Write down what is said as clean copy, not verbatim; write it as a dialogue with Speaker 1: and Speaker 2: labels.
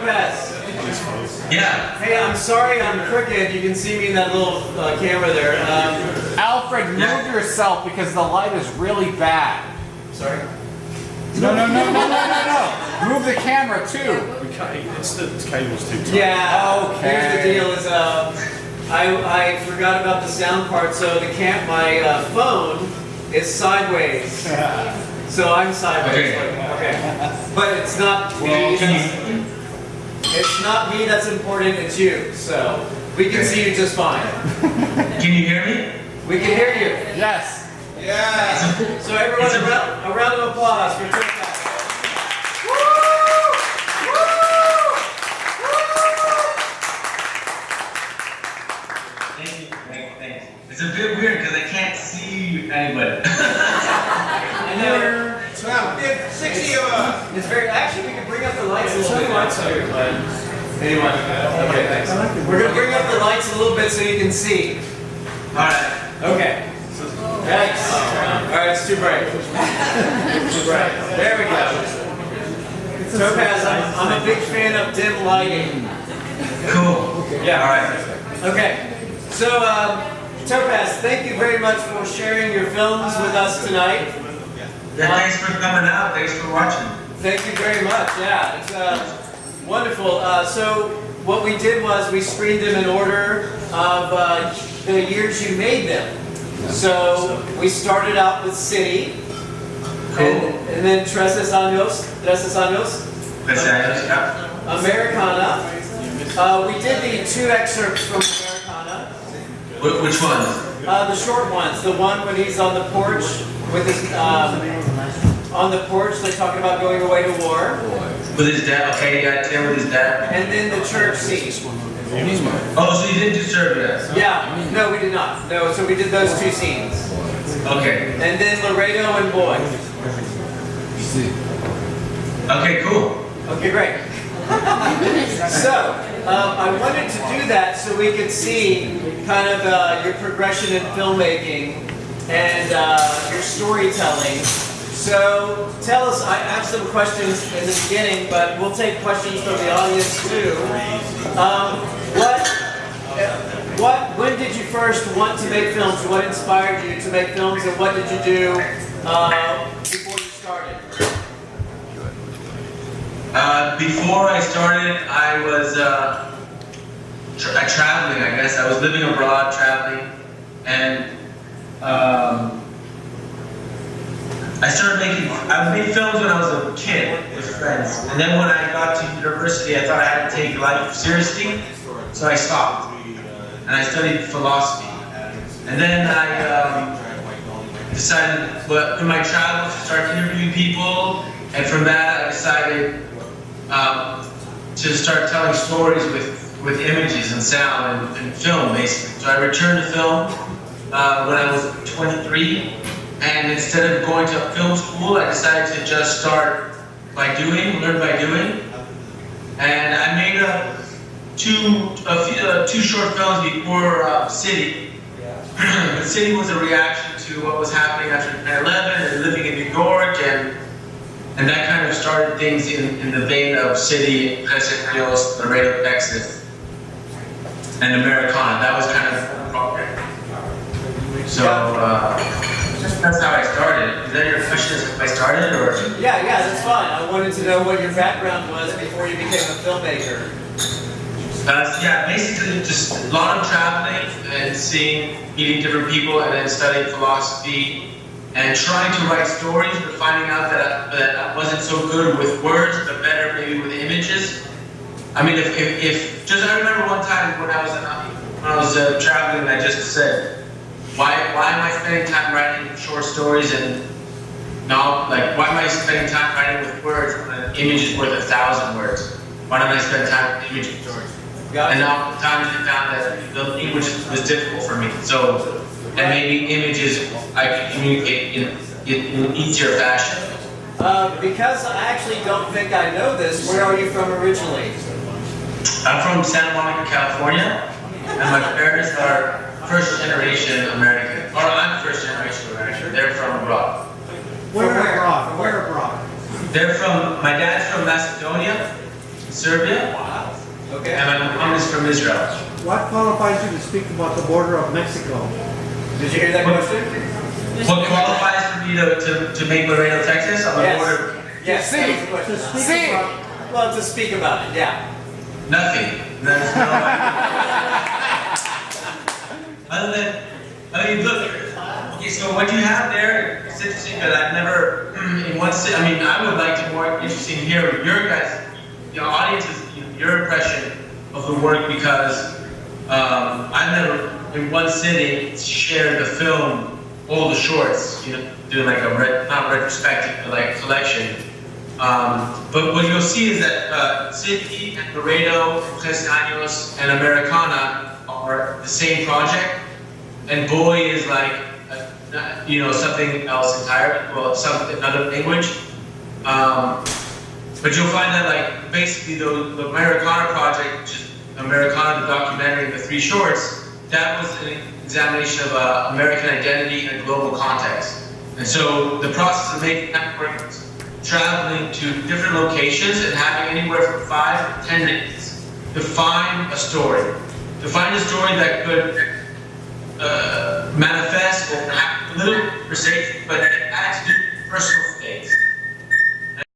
Speaker 1: Topaz.
Speaker 2: Yeah.
Speaker 1: Hey, I'm sorry I'm crooked. You can see me in that little camera there.
Speaker 3: Alfred, move yourself because the light is really bad.
Speaker 1: Sorry?
Speaker 3: No. Move the camera too.
Speaker 4: It's the cable's too tight.
Speaker 1: Yeah.
Speaker 3: Okay.
Speaker 1: Here's the deal: is I forgot about the sound part, so my phone is sideways. So I'm sideways. Okay. But it's not me. It's not me that's important. It's you. So we can see you just fine.
Speaker 2: Can you hear me?
Speaker 1: We can hear you.
Speaker 3: Yes.
Speaker 1: Yeah. So everyone, a round of applause for Topaz.
Speaker 2: Thanks. It's a bit weird because I can't see anybody.
Speaker 1: I know.
Speaker 5: It's about 60 of us.
Speaker 1: It's very. Actually, we can bring up the lights a little bit. Anyway, okay, thanks. We're gonna bring up the lights a little bit so you can see.
Speaker 2: All right.
Speaker 1: Okay. Thanks. All right, it's too bright. Too bright. There we go. Topaz, I'm a big fan of dim lighting.
Speaker 2: Cool.
Speaker 1: Yeah.
Speaker 2: All right.
Speaker 1: Okay. So, Topaz, thank you very much for sharing your films with us tonight.
Speaker 2: Yeah, thanks for coming out. Thanks for watching.
Speaker 1: Thank you very much. Yeah, it's wonderful. So what we did was we screened them in order of the years you made them. So we started out with City, and then Tres Años, Americana. We did the 2 excerpts from Americana.
Speaker 2: Which ones?
Speaker 1: The short ones, the one when he's on the porch with his on the porch, they're talking about going away to war.
Speaker 2: With his dad. Okay, you got Tim with his dad.
Speaker 1: And then the church scene.
Speaker 2: Oh, so you didn't do Serbia?
Speaker 1: Yeah, no, we did not. No, so we did those 2 scenes.
Speaker 2: Okay.
Speaker 1: And then Laredo and Boy.
Speaker 2: Okay, cool.
Speaker 1: Okay, great. So, I wanted to do that so we could see kind of your progression in filmmaking and your storytelling. So, tell us, I have some questions in the beginning, but we'll take questions from the audience too. When did you first want to make films? What inspired you to make films, and what did you do before you started?
Speaker 2: Before I started, I was traveling, I guess. I was living abroad, traveling, and I made films when I was a kid with friends. And then when I got to university, I thought I had to take life seriously, so I stopped. And I studied philosophy. And then I decided, in my travels, to start interviewing people. And from that, I decided to start telling stories with images and sound and film, basically. So I returned to film when I was 23. And instead of going to film school, I decided to just start by doing, learn by doing. And I made two short films before City. But City was a reaction to what was happening after 9/11 and living in New York, and that kind of started things in the vein of City, Tres Años, Laredo, Texas, and Americana. That was kind of appropriate. So that's how I started. Is that your question? Is if I started, or?
Speaker 1: Yeah, that's fine. I wanted to know what your background was before you became a filmmaker.
Speaker 2: Yeah, basically just a lot of traveling and meeting different people, and then studying philosophy and trying to write stories, but finding out that I wasn't so good with words, but better maybe with images. I mean, I remember one time when I was traveling, I just said, why am I spending time writing short stories and why am I spending time writing with words when an image is worth 1,000 words? Why don't I spend time with images? And oftentimes I found that the language was difficult for me. So, and maybe images I could communicate in an easier fashion.
Speaker 1: Because I actually don't think I know this, where are you from originally?
Speaker 2: I'm from Santa Monica, California, and my parents are first generation American. Or I'm first generation American. They're from abroad.
Speaker 1: Where abroad?
Speaker 2: They're from, my dad's from Macedonia, Serbia,
Speaker 1: Wow. Okay.
Speaker 2: and my mom is from Israel.
Speaker 6: What qualifies you to speak about the border of Mexico?
Speaker 1: Did you hear that question?
Speaker 2: What qualifies for me to make Laredo, Texas on the
Speaker 1: Yes.
Speaker 2: border?
Speaker 1: Yes. That was the question.
Speaker 6: To speak
Speaker 3: See.
Speaker 6: about
Speaker 1: Well, to speak about it, yeah.
Speaker 2: Nothing. There's no. Other than, I mean, look. Okay, so what you have there, it's interesting that I've never, in one city. I mean, I would like to more interesting to hear your guys, your audience's, your impression of the work because I've never in one sitting shared the film, all the shorts, doing like a not retrospective, but like a collection. But what you'll see is that City and Laredo, Tres Años, and Americana are the same project, and Boy is like, something else entirely, well, another language. But you'll find that like basically the Americana project, which is Americana, the documentary, and the 3 shorts, that was an examination of American identity and global context. And so the process of making that work, traveling to different locations and having anywhere from 5 to 10 minutes to find a story. To find a story that could manifest or have a little conversation, but it had to do with personal